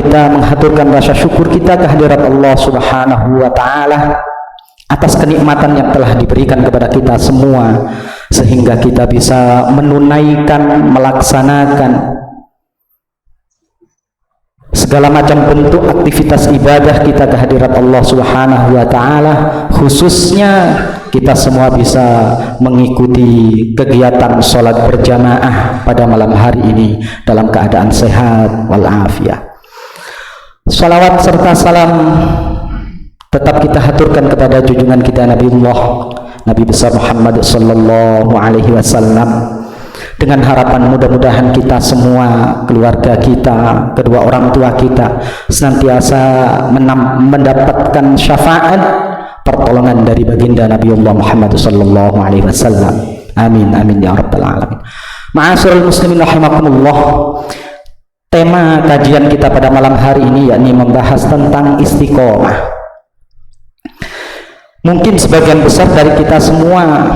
kita menghaturkan rasa syukur kita kehadirat Allah Subhanahu wa taala atas kenikmatan yang telah diberikan kepada kita semua, sehingga kita bisa menunaikan, melaksanakan segala macam bentuk aktivitas ibadah kita kehadirat Allah Subhanahu wa taala. Khususnya kita semua bisa mengikuti kegiatan sholat berjamaah pada malam hari ini dalam keadaan sehat walafiat. Salawat serta salam tetap kita haturkan kepada junjungan kita Nabi besar Muhammad sallallahu alaihi wasallam, dengan harapan mudah-mudahan kita semua, keluarga kita, kedua orang tua kita senantiasa mendapatkan syafaat pertolongan dari baginda Nabiullah Muhammad sallallahu alaihi wasallam. Amin amin ya rabbal alamin. Ma'asyiral muslimin rahimakumullah. Tema kajian kita pada malam hari ini yakni membahas tentang istiqomah. Mungkin sebagian besar dari kita semua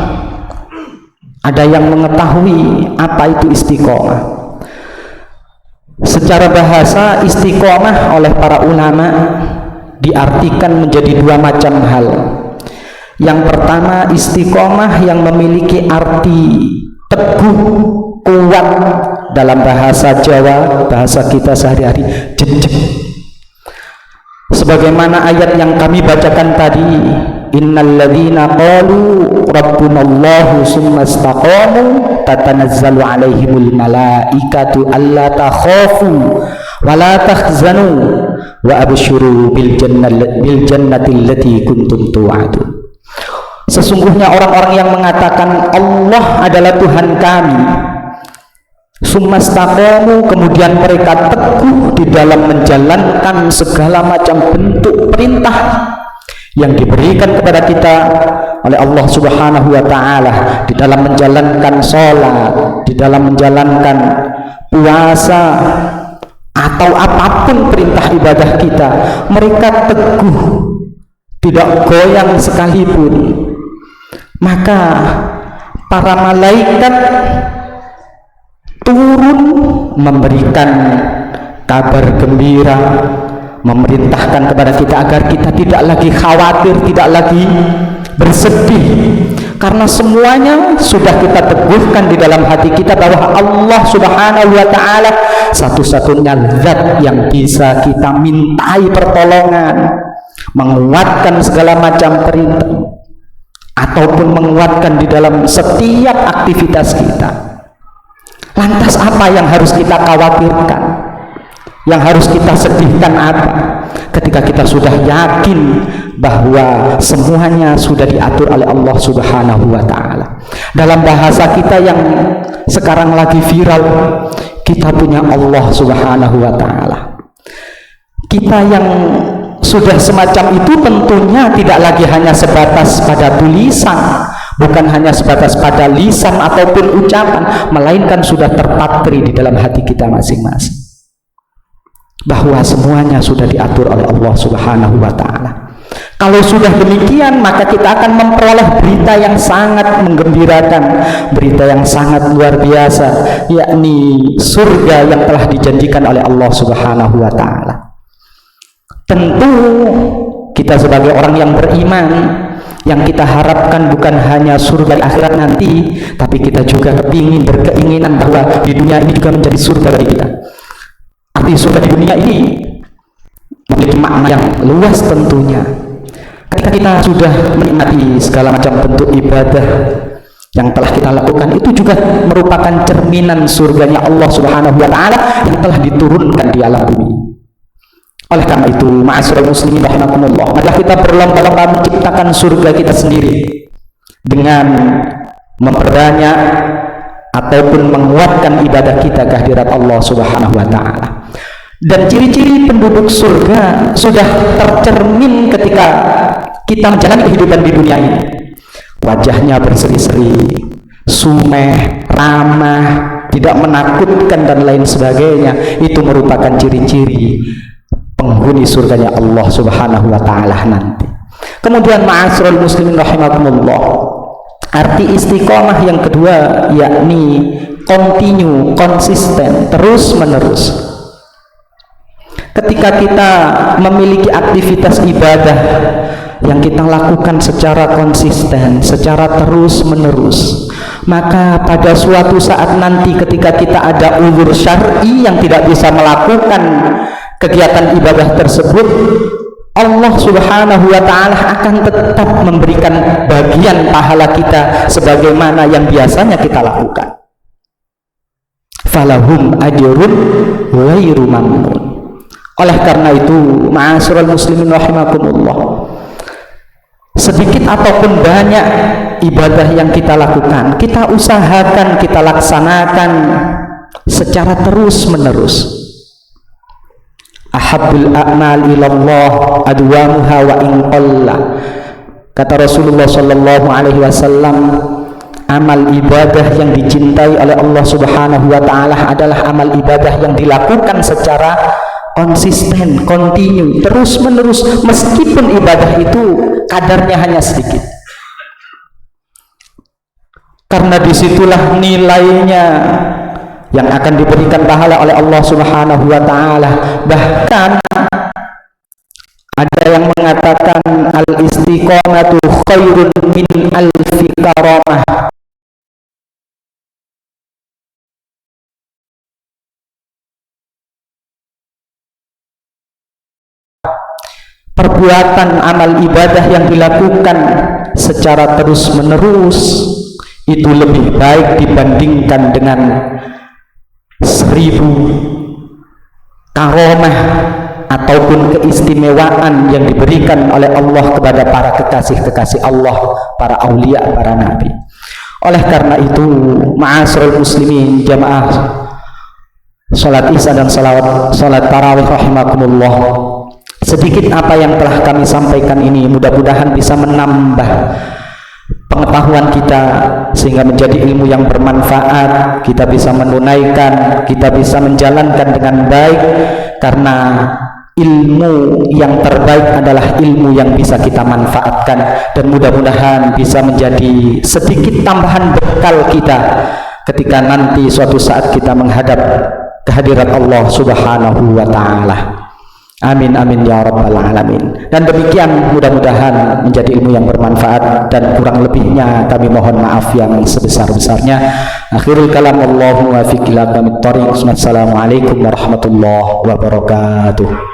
ada yang mengetahui apa itu istiqomah. Secara bahasa, istiqomah oleh para ulama diartikan menjadi dua macam hal. Yang pertama, istiqomah yang memiliki arti teguh, kuat, dalam bahasa Jawa, bahasa kita sehari-hari, jejak. Sebagaimana ayat yang kami bacakan tadi, innal ladzina qalu rabbunallahu summa istaqamu tatanazzalu alaihimul malaikatu alla takhafu wa la tahzanu wa abshiru bil jannati allati kuntum tu'adun. Sesungguhnya orang-orang yang mengatakan Allah adalah Tuhan kami, summa istaqamu, kemudian mereka teguh di dalam menjalankan segala macam bentuk perintah yang diberikan kepada kita oleh Allah Subhanahu wa taala, di dalam menjalankan sholat, di dalam menjalankan puasa atau apapun perintah ibadah kita, mereka teguh, tidak goyang sekalipun. Maka para malaikat turun memberikan kabar gembira, memerintahkan kepada kita agar kita tidak lagi khawatir, tidak lagi bersedih, karena semuanya sudah kita teguhkan di dalam hati kita bahwa Allah Subhanahu wa taala satu-satunya zat yang bisa kita mintai pertolongan, menguatkan segala macam perintah ataupun menguatkan di dalam setiap aktivitas kita. Lantas apa yang harus kita khawatirkan? Yang harus kita sedihkan apa? Ketika kita sudah yakin bahwa semuanya sudah diatur oleh Allah Subhanahu wa taala. Dalam bahasa kita yang sekarang lagi viral, kita punya Allah Subhanahu wa taala. Kita yang sudah semacam itu tentunya tidak lagi hanya sebatas pada tulisan, bukan hanya sebatas pada lisan ataupun ucapan, melainkan sudah terpatri di dalam hati kita masing-masing bahwa semuanya sudah diatur oleh Allah Subhanahu wa taala. Kalau sudah demikian, maka kita akan memperoleh berita yang sangat menggembirakan, berita yang sangat luar biasa, yakni surga yang telah dijanjikan oleh Allah Subhanahu wa taala. Tentu kita sebagai orang yang beriman, yang kita harapkan bukan hanya surga di akhirat nanti, tapi kita juga berkeinginan bahwa di dunia ini juga menjadi surga bagi kita. Arti surga di dunia ini memiliki makna yang luas tentunya. Ketika kita sudah menikmati segala macam bentuk ibadah yang telah kita lakukan, itu juga merupakan cerminan surganya Allah Subhanahu wa taala yang telah diturunkan di alam bumi. Oleh karena itu, ma'asyiral muslimin rahimakumullah, maka kita berlomba-lomba menciptakan surga kita sendiri dengan memperbanyak ataupun menguatkan ibadah kita kehadirat Allah Subhanahu wa taala. Dan ciri-ciri penduduk surga sudah tercermin ketika kita menjalani kehidupan di dunia ini. Wajahnya berseri-seri, sumeh, ramah, tidak menakutkan dan lain sebagainya. Itu merupakan ciri-ciri penghuni surganya Allah Subhanahu wa taala nanti. Kemudian ma'asyiral muslimin rahimakumullah, arti istiqomah yang kedua yakni continue, konsisten, terus menerus. Ketika kita memiliki aktivitas ibadah yang kita lakukan secara konsisten, secara terus-menerus, maka pada suatu saat nanti ketika kita ada uzur syar'i yang tidak bisa melakukan kegiatan ibadah tersebut, Allah Subhanahu wa ta'ala akan tetap memberikan bagian pahala kita sebagaimana yang biasanya kita lakukan. Falahum ajrun ghairu mamnun. Oleh karena itu, ma'asyiral muslimin rahimakumullah, sedikit ataupun banyak ibadah yang kita lakukan, kita usahakan, kita laksanakan secara terus-menerus. Ahabbul a'mal ilallah adwamuha wa in qalla. Kata Rasulullah sallallahu alaihi wasallam, amal ibadah yang dicintai oleh Allah Subhanahu wa ta'ala adalah amal ibadah yang dilakukan secara konsisten, kontinu, terus menerus, meskipun ibadah itu kadarnya hanya sedikit, karena disitulah nilainya yang akan diberikan pahala oleh Allah Subhanahu wa ta'ala. Bahkan ada yang mengatakan al-istiqomatu khairun min alfi karamah. Perbuatan amal ibadah yang dilakukan secara terus-menerus itu lebih baik dibandingkan dengan 1000 karomah ataupun keistimewaan yang diberikan oleh Allah kepada para kekasih-kekasih Allah, para aulia, para nabi. Oleh karena itu, ma'asyiral muslimin, jamaah salat isya dan salat tarawih rahimakumullah, sedikit apa yang telah kami sampaikan ini mudah-mudahan bisa menambah pengetahuan kita sehingga menjadi ilmu yang bermanfaat, kita bisa menunaikan, kita bisa menjalankan dengan baik, karena ilmu yang terbaik adalah ilmu yang bisa kita manfaatkan, dan mudah-mudahan bisa menjadi sedikit tambahan bekal kita ketika nanti suatu saat kita menghadap kehadirat Allah Subhanahu wa ta'ala. Amin amin ya rabbal alamin. Dan demikian mudah-mudahan menjadi ilmu yang bermanfaat, dan kurang lebihnya kami mohon maaf yang sebesar-besarnya. Akhirul kalam, Allahumma fiqh ila qamit thariq. Assalamualaikum warahmatullahi wabarakatuh.